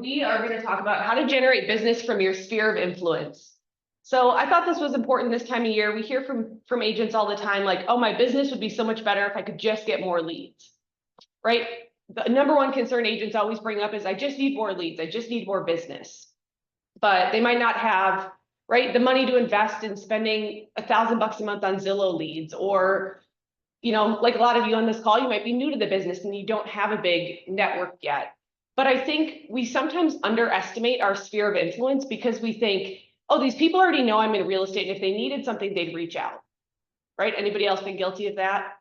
we are going to talk about how to generate business from your sphere of influence. So I thought this was important this time of year. We hear from agents all the time, like, oh, my business would be so much better if I could just get more leads, right? The number one concern agents always bring up is I just need more leads. I just need more business. But they might not have, right, the money to invest in spending $1,000 a month on Zillow leads, or, you know, like a lot of you on this call, you might be new to the business and you don't have a big network yet. But I think we sometimes underestimate our sphere of influence because we think, oh, these people already know I'm in real estate, and if they needed something, they'd reach out, right? Anybody else been guilty of that?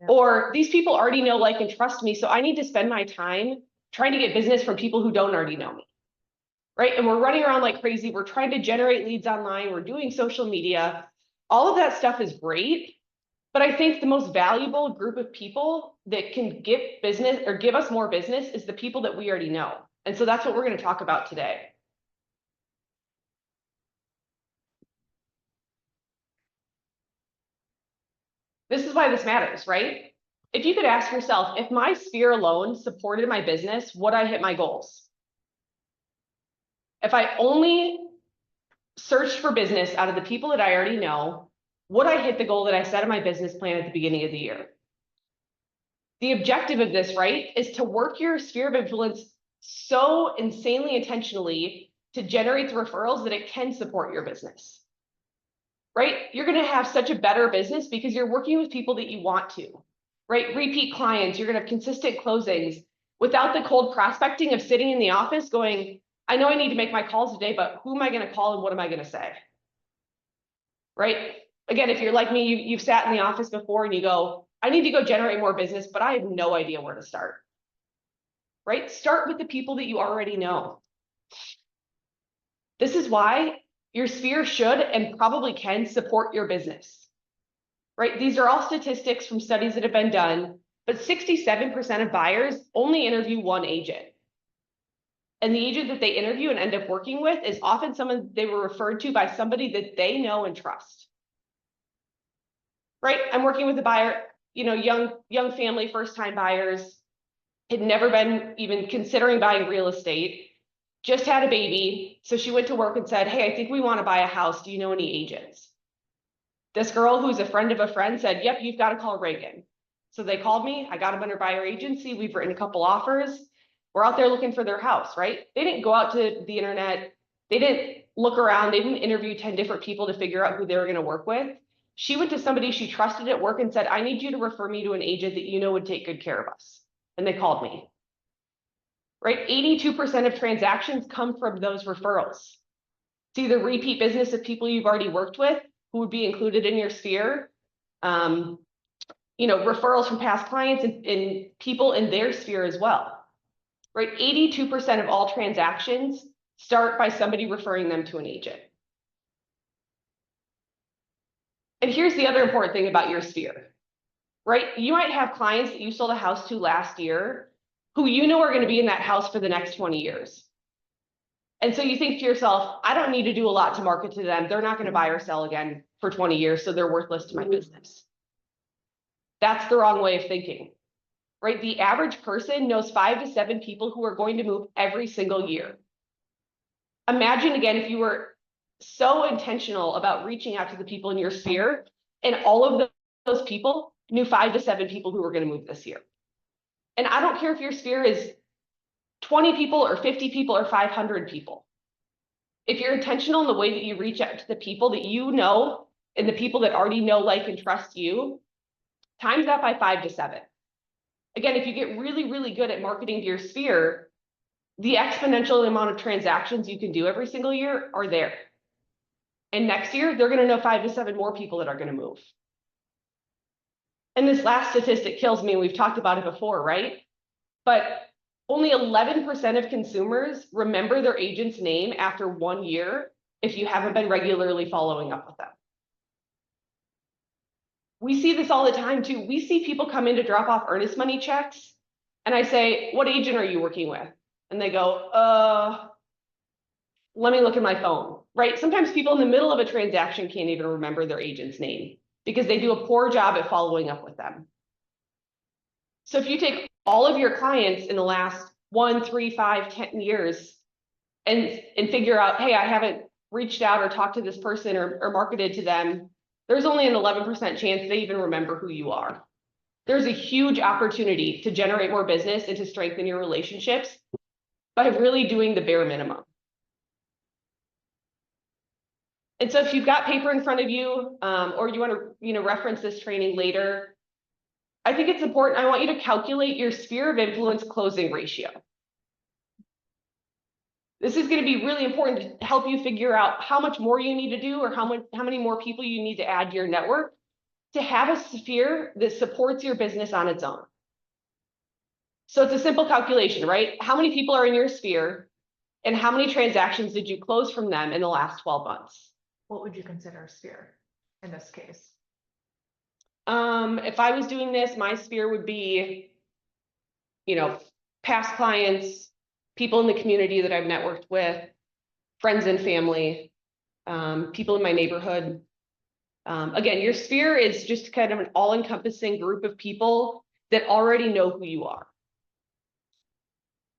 Yeah. Or these people already know, like, and trust me, so I need to spend my time trying to get business from people who don't already know me, right? And we're running around like crazy. We're trying to generate leads online. We're doing social media. All of that stuff is great. But I think the most valuable group of people that can give business or give us more business is the people that we already know. And so that's what we're going to talk about today. This is why this matters, right? If you could ask yourself, if my sphere alone supported my business, would I hit my goals? If I only searched for business out of the people that I already know, would I hit the goal that I set in my business plan at the beginning of the year? The objective of this, right, is to work your sphere of influence so insanely intentionally to generate the referrals that it can support your business, right? You're going to have such a better business because you're working with people that you want to, right? Repeat clients, you're going to have consistent closings without the cold prospecting of sitting in the office going, I know I need to make my calls today, but who am I going to call and what am I going to say? Right? Again, if you're like me, you've sat in the office before and you go, I need to go generate more business, but I have no idea where to start. Right? Start with the people that you already know. This is why your sphere should and probably can support your business. Right? These are all statistics from studies that have been done, but 67% of buyers only interview one agent. And the agent that they interview and end up working with is often someone they were referred to by somebody that they know and trust. Right? I'm working with a buyer, you know, young family, first-time buyers, had never been even considering buying real estate, just had a baby. So she went to work and said, hey, I think we want to buy a house. Do you know any agents? This girl, who's a friend of a friend, said, yep, you've got to call Reagan. So they called me. I got them under buyer agency. We've written a couple offers. We're out there looking for their house, right? They didn't go out to the internet. They didn't look around. They didn't interview 10 different people to figure out who they were going to work with. She went to somebody she trusted at work and said, I need you to refer me to an agent that you know would take good care of us. And they called me. Right? 82% of transactions come from those referrals. It's either repeat business of people you've already worked with who would be included in your sphere, you know, referrals from past clients and people in their sphere as well. Right? 82% of all transactions start by somebody referring them to an agent. And here's the other important thing about your sphere, right? You might have clients that you sold a house to last year who you know are going to be in that house for the next 20 years. And so you think to yourself, I don't need to do a lot to market to them. They're not going to buy or sell again for 20 years, so they're worthless to my business. That's the wrong way of thinking, right? The average person knows 5 to 7 people who are going to move every single year. Imagine again, if you were so intentional about reaching out to the people in your sphere and all of those people knew 5 to 7 people who were going to move this year. And I don't care if your sphere is 20 people or 50 people or 500 people. If you're intentional in the way that you reach out to the people that you know and the people that already know, like, and trust you, times that by 5 to 7. Again, if you get really, really good at marketing to your sphere, the exponential amount of transactions you can do every single year are there. And next year, they're going to know 5 to 7 more people that are going to move. And this last statistic kills me. We've talked about it before, right? But only 11% of consumers remember their agent's name after 1 year if you haven't been regularly following up with them. We see this all the time too. We see people come in to drop off earnest money checks. And I say, what agent are you working with? And they go, let me look at my phone, right? Sometimes people in the middle of a transaction can't even remember their agent's name because they do a poor job at following up with them. So if you take all of your clients in the last 1, 3, 5, 10 years and figure out, hey, I haven't reached out or talked to this person or marketed to them, there's only an 11% chance they even remember who you are. There's a huge opportunity to generate more business and to strengthen your relationships by really doing the bare minimum. And so if you've got paper in front of you, or you want to, reference this training later, I think it's important. I want you to calculate your sphere of influence closing ratio. This is going to be really important to help you figure out how much more you need to do or how many more people you need to add to your network to have a sphere that supports your business on its own. So it's a simple calculation, right? How many people are in your sphere and how many transactions did you close from them in the last 12 months? What would you consider a sphere in this case? If I was doing this, my sphere would be, past clients, people in the community that I've networked with, friends and family, people in my neighborhood. Again, your sphere is just kind of an all-encompassing group of people that already know who you are.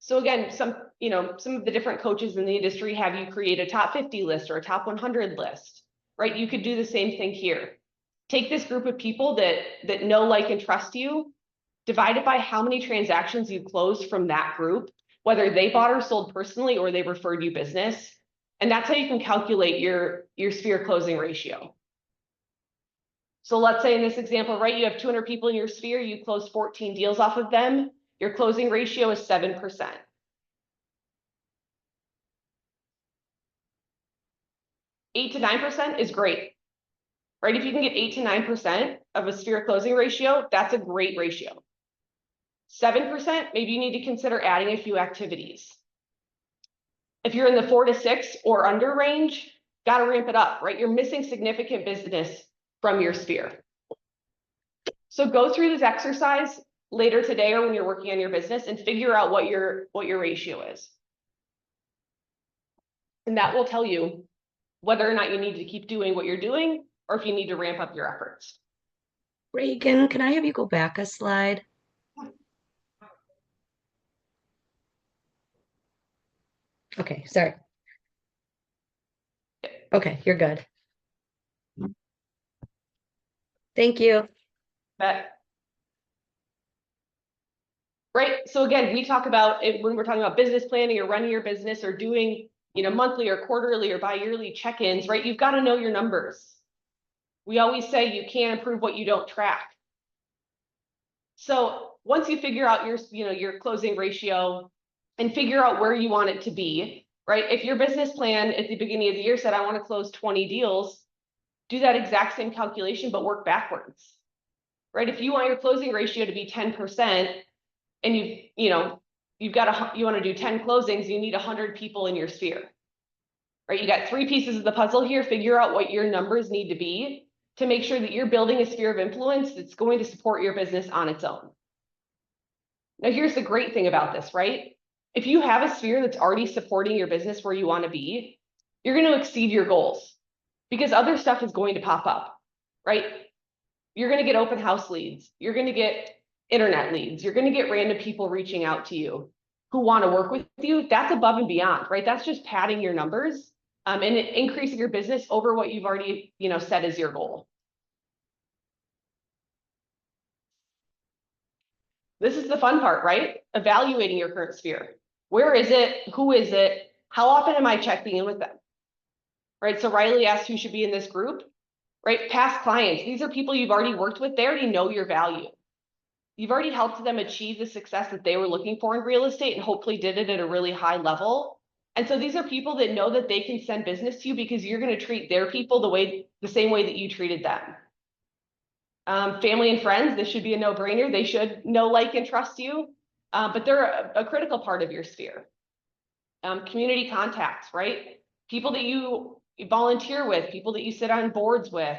So again, some of the different coaches in the industry have you create a top 50 list or a top 100 list, right? You could do the same thing here. Take this group of people that know, like, and trust you, divide it by how many transactions you closed from that group, whether they bought or sold personally or they referred you business. And that's how you can calculate your sphere closing ratio. So let's say in this example, right, you have 200 people in your sphere, you close 14 deals off of them, your closing ratio is 7%. 8 to 9% is great, right? If you can get 8 to 9% of a sphere closing ratio, that's a great ratio. 7%, maybe you need to consider adding a few activities. If you're in the 4 to 6 or under range, got to ramp it up, right? You're missing significant business from your sphere. So go through this exercise later today or when you're working on your business and figure out what your ratio is. And that will tell you whether or not you need to keep doing what you're doing or if you need to ramp up your efforts. Reagan, can I have you go back a slide? Okay, sorry. Okay, you're good. Thank you. Right. So again, we talk about it when we're talking about business planning or running your business or doing, monthly or quarterly or bi-yearly check-ins, right? You've got to know your numbers. We always say you can't improve what you don't track. So once you figure out your closing ratio and figure out where you want it to be, right? If your business plan at the beginning of the year said, I want to close 20 deals, do that exact same calculation, but work backwards, right? If you want your closing ratio to be 10% and you want to do 10 closings, you need 100 people in your sphere, right? You got 3 pieces of the puzzle here. Figure out what your numbers need to be to make sure that you're building a sphere of influence that's going to support your business on its own. Now, here's the great thing about this, right? If you have a sphere that's already supporting your business where you want to be, you're going to exceed your goals because other stuff is going to pop up, right? You're going to get open house leads. You're going to get internet leads. You're going to get random people reaching out to you who want to work with you. That's above and beyond, right? That's just padding your numbers and increasing your business over what you've already, set as your goal. This is the fun part, right? Evaluating your current sphere. Where is it? Who is it? How often am I checking in with them? Right? So Riley asked who should be in this group, right? Past clients. These are people you've already worked with. They already know your value. You've already helped them achieve the success that they were looking for in real estate and hopefully did it at a really high level. And so these are people that know that they can send business to you because you're going to treat their people the same way that you treated them. Family and friends, this should be a no-brainer. They should know, like, and trust you, but they're a critical part of your sphere. Community contacts, right? People that you volunteer with, people that you sit on boards with.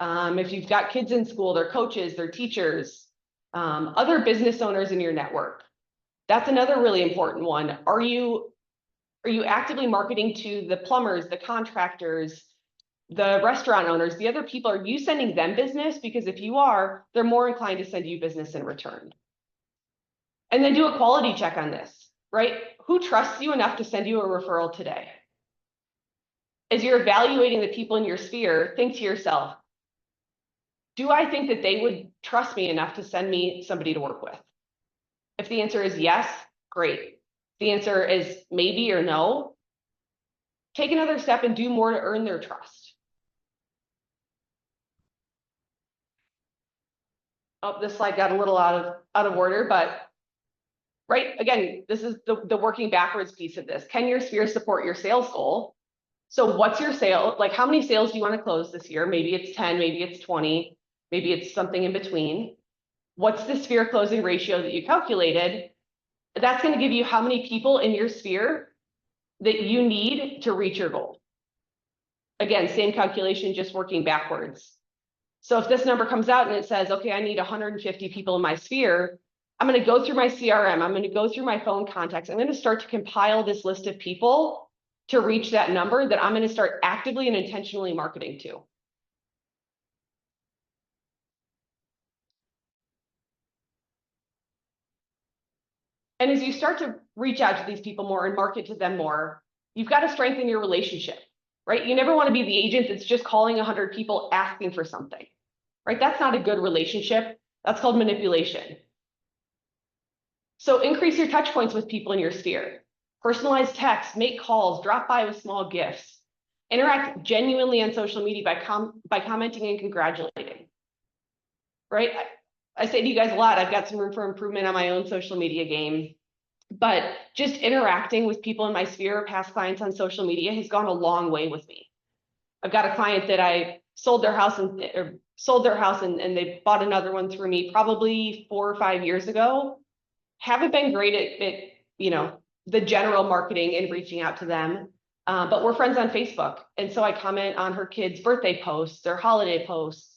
If you've got kids in school, they're coaches, they're teachers, other business owners in your network. That's another really important one. Are you actively marketing to the plumbers, the contractors, the restaurant owners, the other people? Are you sending them business? Because if you are, they're more inclined to send you business in return. And then do a quality check on this, right? who trusts you enough to send you a referral today? As you're evaluating the people in your sphere, think to yourself, do I think that they would trust me enough to send me somebody to work with? If the answer is yes, great. If the answer is maybe or no, take another step and do more to earn their trust. Oh, this slide got a little out of order, but right, again, this is the working backwards piece of this. Can your sphere support your sales goal? So what's your sale? Like, how many sales do you want to close this year? Maybe it's 10, maybe it's 20, maybe it's something in between. What's the sphere closing ratio that you calculated? That's going to give you how many people in your sphere that you need to reach your goal. Again, same calculation, just working backwards. So if this number comes out and it says, okay, I need 150 people in my sphere, I'm going to go through my CRM. I'm going to go through my phone contacts. I'm going to start to compile this list of people to reach that number that I'm going to start actively and intentionally marketing to. And as you start to reach out to these people more and market to them more, you've got to strengthen your relationship, right? You never want to be the agent that's just calling 100 people asking for something, right? That's not a good relationship. That's called manipulation. So increase your touch points with people in your sphere. Personalize texts, make calls, drop by with small gifts. Interact genuinely on social media by commenting and congratulating, right? I say to you guys a lot, I've got some room for improvement on my own social media game, but just interacting with people in my sphere, past clients on social media, has gone a long way with me. I've got a client that I sold their house and they bought another one through me probably 4 or 5 years ago. Haven't been great at the general marketing and reaching out to them, but we're friends on Facebook, and so I comment on her kids' birthday posts, their holiday posts,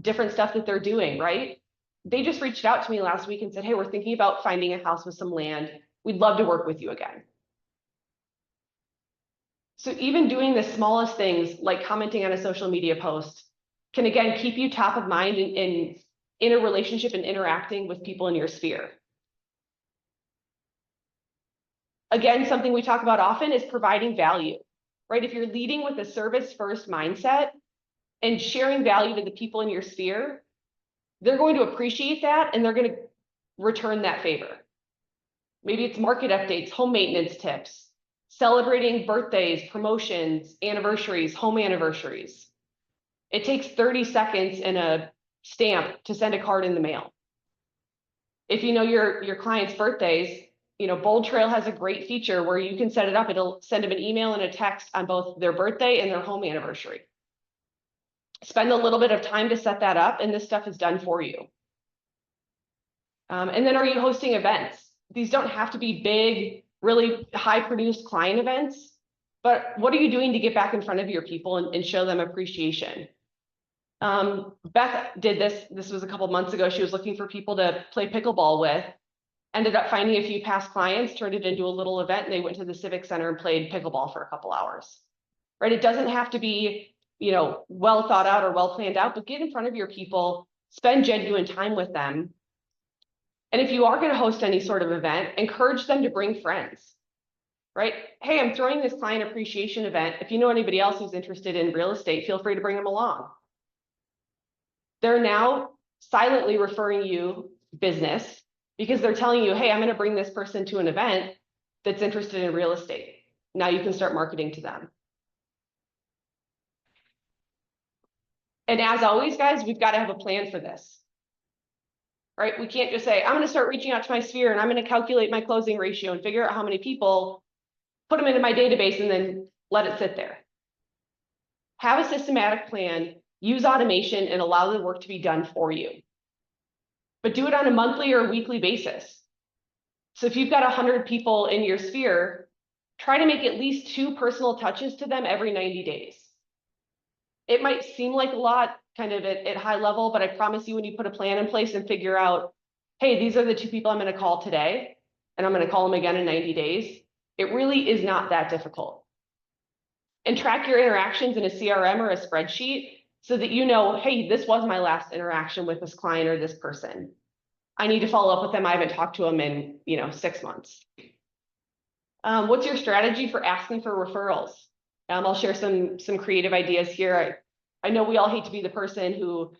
different stuff that they're doing, right? They just reached out to me last week and said, hey, we're thinking about finding a house with some land. We'd love to work with you again. So even doing the smallest things like commenting on a social media post can, again, keep you top of mind in a relationship and interacting with people in your sphere. Again, something we talk about often is providing value, right? If you're leading with a service-first mindset and sharing value to the people in your sphere, they're going to appreciate that and they're going to return that favor. Maybe it's market updates, home maintenance tips, celebrating birthdays, promotions, anniversaries, home anniversaries. It takes 30 seconds and a stamp to send a card in the mail. If you know your clients' birthdays, Bold Trail has a great feature where you can set it up. It'll send them an email and a text on both their birthday and their home anniversary. Spend a little bit of time to set that up, and this stuff is done for you. And then are you hosting events? These don't have to be big, really high-produced client events, but what are you doing to get back in front of your people and show them appreciation? Beth did this was a couple months ago. She was looking for people to play pickleball with. Ended up finding a few past clients, turned it into a little event, and they went to the Civic Center and played pickleball for a couple hours, right? It doesn't have to be, well thought out or well planned out, but get in front of your people, spend genuine time with them. And if you are going to host any sort of event, encourage them to bring friends, right? Hey, I'm throwing this client appreciation event. If you know anybody else who's interested in real estate, feel free to bring them along. They're now silently referring you business, because they're telling you, hey, I'm going to bring this person to an event that's interested in real estate. Now you can start marketing to them. And as always, guys, we've got to have a plan for this, right? We can't just say, I'm going to start reaching out to my sphere and I'm going to calculate my closing ratio and figure out how many people, put them into my database and then let it sit there. Have a systematic plan, use automation, and allow the work to be done for you. But do it on a monthly or weekly basis. So if you've got 100 people in your sphere, try to make at least 2 personal touches to them every 90 days. It might seem like a lot kind of at high level, but I promise you when you put a plan in place and figure out, hey, these are the 2 people I'm going to call today, and I'm going to call them again in 90 days, it really is not that difficult. And track your interactions in a CRM or a spreadsheet so that you know, hey, this was my last interaction with this client or this person. I need to follow up with them. I haven't talked to them in, 6 months. What's your strategy for asking for referrals? I'll share some creative ideas here. I know we all hate to be the person who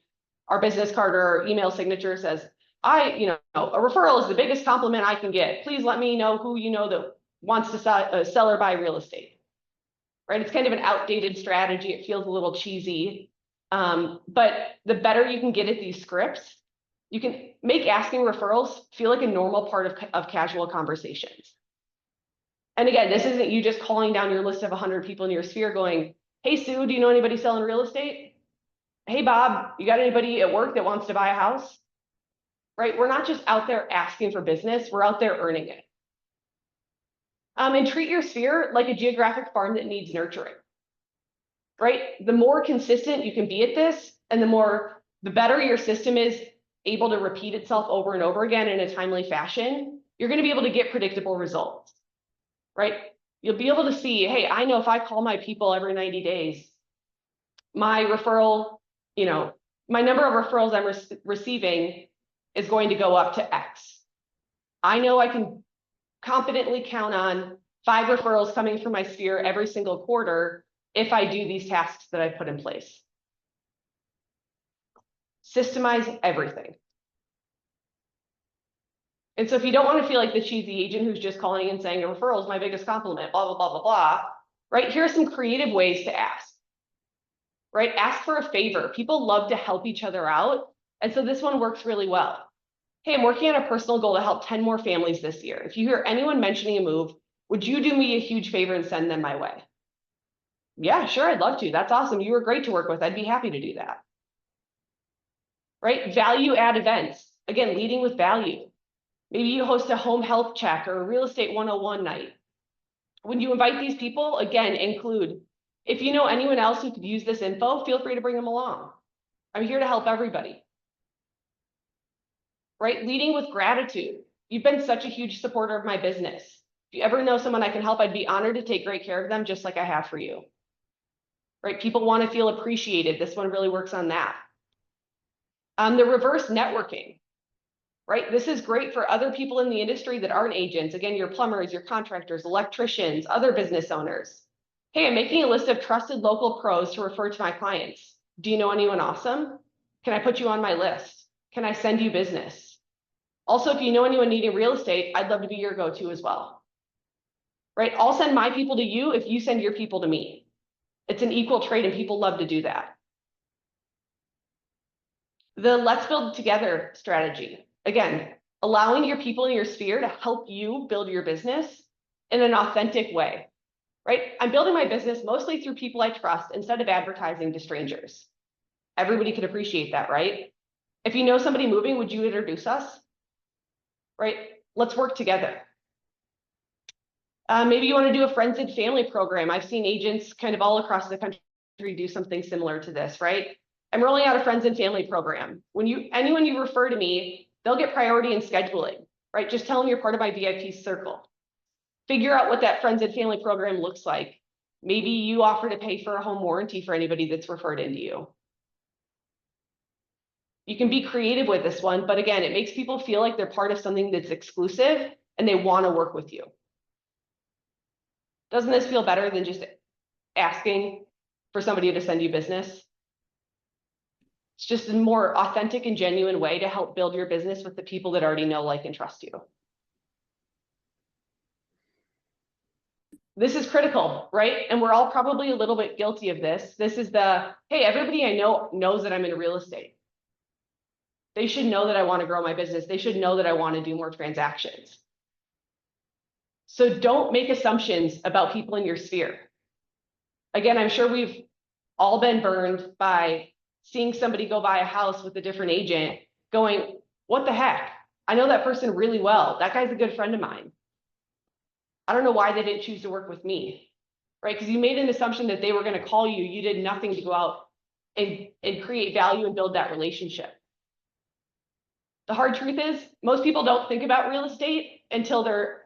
our business card or email signature says, a referral is the biggest compliment I can get. Please let me know who you know that wants to sell or buy real estate. Right? It's kind of an outdated strategy. It feels a little cheesy. But the better you can get at these scripts, you can make asking referrals feel like a normal part of casual conversations. And again, this isn't you just calling down your list of 100 people in your sphere going, hey, Sue, do you know anybody selling real estate? Hey, Bob, you got anybody at work that wants to buy a house? Right? We're not just out there asking for business. We're out there earning it. And treat your sphere like a geographic farm that needs nurturing. Right? The more consistent you can be at this, and the better your system is able to repeat itself over and over again in a timely fashion, you're going to be able to get predictable results. Right? You'll be able to see, hey, I know if I call my people every 90 days, my referral, my number of referrals I'm receiving is going to go up to X. I know I can confidently count on 5 referrals coming from my sphere every single quarter if I do these tasks that I put in place. Systemize everything. And so if you don't want to feel like the cheesy agent who's just calling and saying a referral is my biggest compliment, blah, blah, blah, blah, blah, right? Here are some creative ways to ask, right? Ask for a favor. People love to help each other out. And so this one works really well. Hey, I'm working on a personal goal to help 10 more families this year. If you hear anyone mentioning a move, would you do me a huge favor and send them my way? Yeah, sure, I'd love to. That's awesome. You were great to work with. I'd be happy to do that. Right? Value add events. Again, leading with value. Maybe you host a home health check or a real estate 101 night. When you invite these people, again, include, if you know anyone else who could use this info, feel free to bring them along. I'm here to help everybody. Right? Leading with gratitude. You've been such a huge supporter of my business. If you ever know someone I can help, I'd be honored to take great care of them, just like I have for you. Right? People want to feel appreciated. This one really works on that. The reverse networking. Right? This is great for other people in the industry that aren't agents. Again, your plumbers, your contractors, electricians, other business owners. Hey, I'm making a list of trusted local pros to refer to my clients. Do you know anyone awesome? Can I put you on my list? Can I send you business? Also, if you know anyone needing real estate, I'd love to be your go-to as well. Right? I'll send my people to you if you send your people to me. It's an equal trade and people love to do that. The let's build together strategy. Again, allowing your people in your sphere to help you build your business in an authentic way, right? I'm building my business mostly through people I trust instead of advertising to strangers. Everybody could appreciate that, right? If you know somebody moving, would you introduce us? Right? Let's work together. Maybe you want to do a friends and family program. I've seen agents kind of all across the country do something similar to this, right? I'm rolling out a friends and family program. Anyone you refer to me, they'll get priority in scheduling, right? Just tell them you're part of my VIP circle. Figure out what that friends and family program looks like. Maybe you offer to pay for a home warranty for anybody that's referred into you. You can be creative with this one, but again, it makes people feel like they're part of something that's exclusive and they want to work with you. Doesn't this feel better than just asking for somebody to send you business? It's just a more authentic and genuine way to help build your business with the people that already know, like, and trust you. This is critical, right? And we're all probably a little bit guilty of this. This is hey, everybody I know knows that I'm in real estate. They should know that I want to grow my business. They should know that I want to do more transactions. So don't make assumptions about people in your sphere. Again, I'm sure we've all been burned by seeing somebody go buy a house with a different agent going, what the heck? I know that person really well. That guy's a good friend of mine. I don't know why they didn't choose to work with me, right? Because you made an assumption that they were going to call you. You did nothing to go out and create value and build that relationship. The hard truth is most people don't think about real estate until they're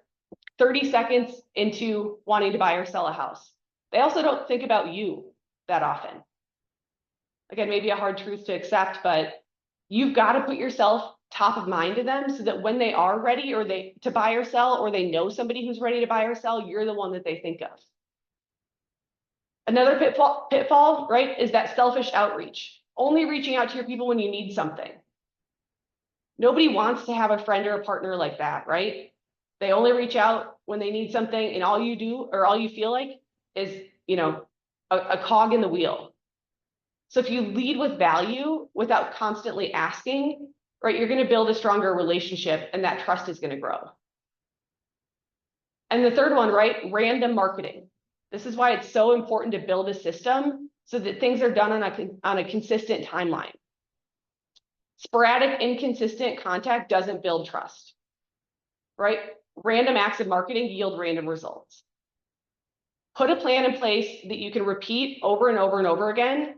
30 seconds into wanting to buy or sell a house. They also don't think about you that often. Again, maybe a hard truth to accept, but you've got to put yourself top of mind to them so that when they are ready to buy or sell, or they know somebody who's ready to buy or sell, you're the one that they think of. Another pitfall, right, is that selfish outreach, only reaching out to your people when you need something. Nobody wants to have a friend or a partner like that, right? They only reach out when they need something, and all you do, or all you feel like, is, you know, a cog in the wheel. So if you lead with value without constantly asking, right, you're going to build a stronger relationship, and that trust is going to grow. And the third one, right, random marketing. This is why it's so important to build a system so that things are done on a consistent timeline. Sporadic, inconsistent contact doesn't build trust, right? Random acts of marketing yield random results. Put a plan in place that you can repeat over and over and over again,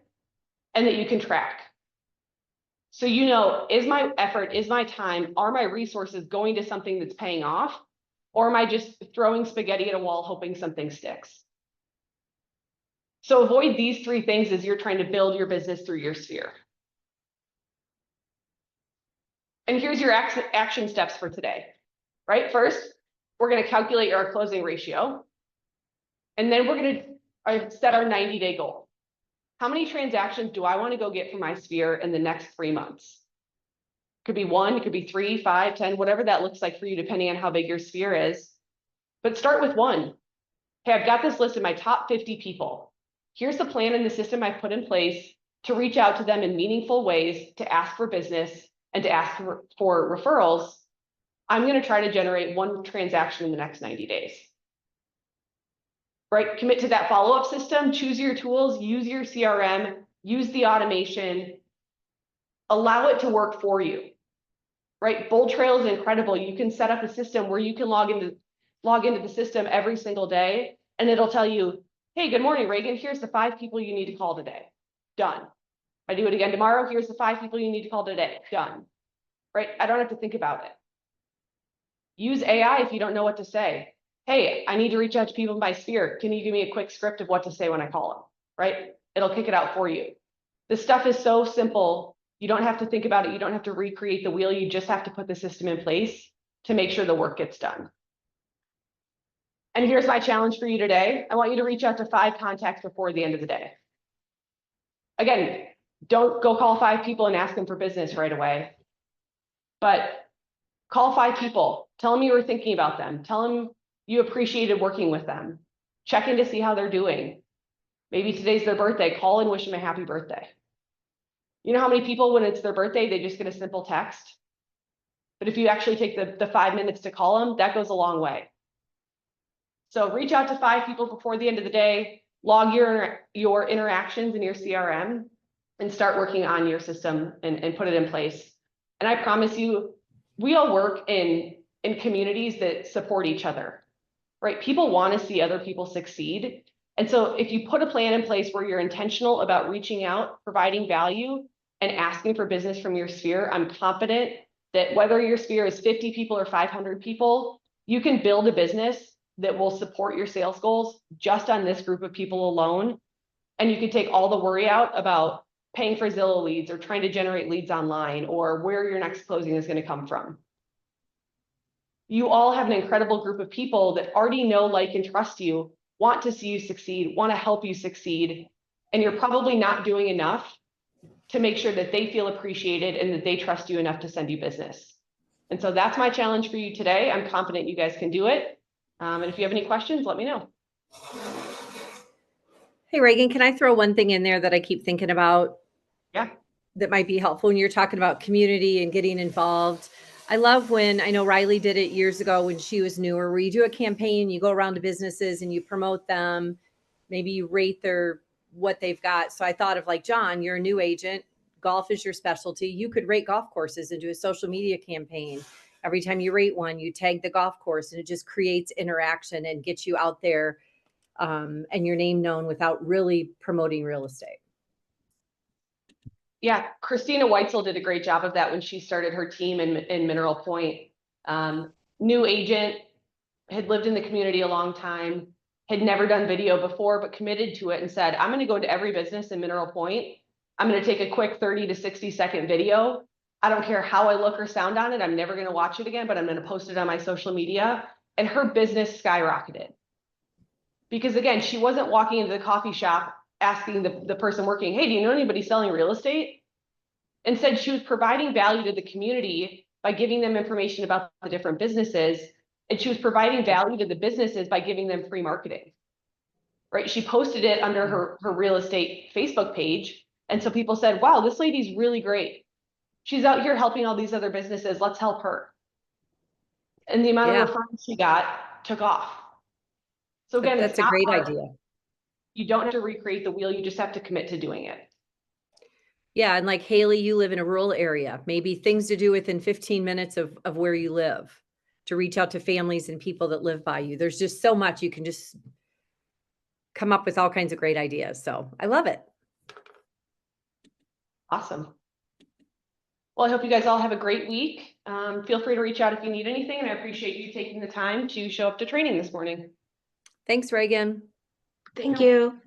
and that you can track. So you know, is my effort, is my time, are my resources going to something that's paying off? Or am I just throwing spaghetti at a wall hoping something sticks? So avoid these three things as you're trying to build your business through your sphere. And here's your action steps for today, right? First, we're going to calculate our closing ratio. And then we're going to set our 90-day goal. How many transactions do I want to go get from my sphere in the next 3 months? Could be 1, it could be 3, 5, 10, whatever that looks like for you, depending on how big your sphere is. But start with 1. Hey, I've got this list of my top 50 people. Here's the plan and the system I've put in place to reach out to them in meaningful ways, to ask for business and to ask for referrals. I'm going to try to generate 1 transaction in the next 90 days. Right? Commit to that follow-up system, choose your tools, use your CRM, use the automation, allow it to work for you. Right? Bold Trail is incredible. You can set up a system where you can log into the system every single day, and it'll tell you, hey, good morning, Reagan. Here's the 5 people you need to call today. Done. I do it again tomorrow. Here's the 5 people you need to call today. Done. Right? I don't have to think about it. Use AI if you don't know what to say. Hey, I need to reach out to people in my sphere. Can you give me a quick script of what to say when I call them? Right? It'll kick it out for you. This stuff is so simple. You don't have to think about it. You don't have to recreate the wheel. You just have to put the system in place to make sure the work gets done. And here's my challenge for you today. I want you to reach out to 5 contacts before the end of the day. Again, don't go call 5 people and ask them for business right away. But call 5 people. Tell them you were thinking about them. Tell them you appreciated working with them. Check in to see how they're doing. Maybe today's their birthday. Call and wish them a happy birthday. You know how many people, when it's their birthday, they just get a simple text? But if you actually take the 5 minutes to call them, that goes a long way. So reach out to 5 people before the end of the day, log your interactions in your CRM, and start working on your system and put it in place. And I promise you, we all work in communities that support each other, right? People want to see other people succeed. And so if you put a plan in place where you're intentional about reaching out, providing value, and asking for business from your sphere, I'm confident that whether your sphere is 50 people or 500 people, you can build a business that will support your sales goals just on this group of people alone. And you can take all the worry out about paying for Zillow leads or trying to generate leads online or where your next closing is going to come from. You all have an incredible group of people that already know, like, and trust you, want to see you succeed, want to help you succeed. And you're probably not doing enough to make sure that they feel appreciated and that they trust you enough to send you business. And so that's my challenge for you today. I'm confident you guys can do it. And if you have any questions, let me know. Hey, Reagan, can I throw one thing in there that I keep thinking about? Yeah. That might be helpful when you're talking about community and getting involved. I love when, I know Riley did it years ago when she was newer, where you do a campaign, you go around to businesses and you promote them. Maybe you rate what they've got. So I thought of, like, John, you're a new agent. Golf is your specialty. You could rate golf courses and do a social media campaign. Every time you rate one, you tag the golf course, and it just creates interaction and gets you out there and your name known without really promoting real estate. Yeah, Christina Weitzel did a great job of that when she started her team in Mineral Point. New agent, had lived in the community a long time, had never done video before, but committed to it and said, I'm going to go to every business in Mineral Point. I'm going to take a quick 30 to 60 second video. I don't care how I look or sound on it. I'm never going to watch it again, but I'm going to post it on my social media. And her business skyrocketed. Because again, she wasn't walking into the coffee shop asking the person working, hey, do you know anybody selling real estate? Instead, she was providing value to the community by giving them information about the different businesses. And she was providing value to the businesses by giving them free marketing. Right? She posted it under her real estate Facebook page. And so people said, wow, this lady's really great. She's out here helping all these other businesses. Let's help her. And the amount of referrals she got took off. So again, That's it's a not great hard. idea. You don't have to recreate the wheel. You just have to commit to doing it. Yeah. And like Haley, you live in a rural area, maybe things to do within 15 minutes of where you live to reach out to families and people that live by you. There's just so much you can just come up with all kinds of great ideas. So I love it. Awesome. Well, I hope you guys all have a great week. Feel free to reach out if you need anything, and I appreciate you taking the time to show up to training this morning. Thanks, Reagan. Thank you.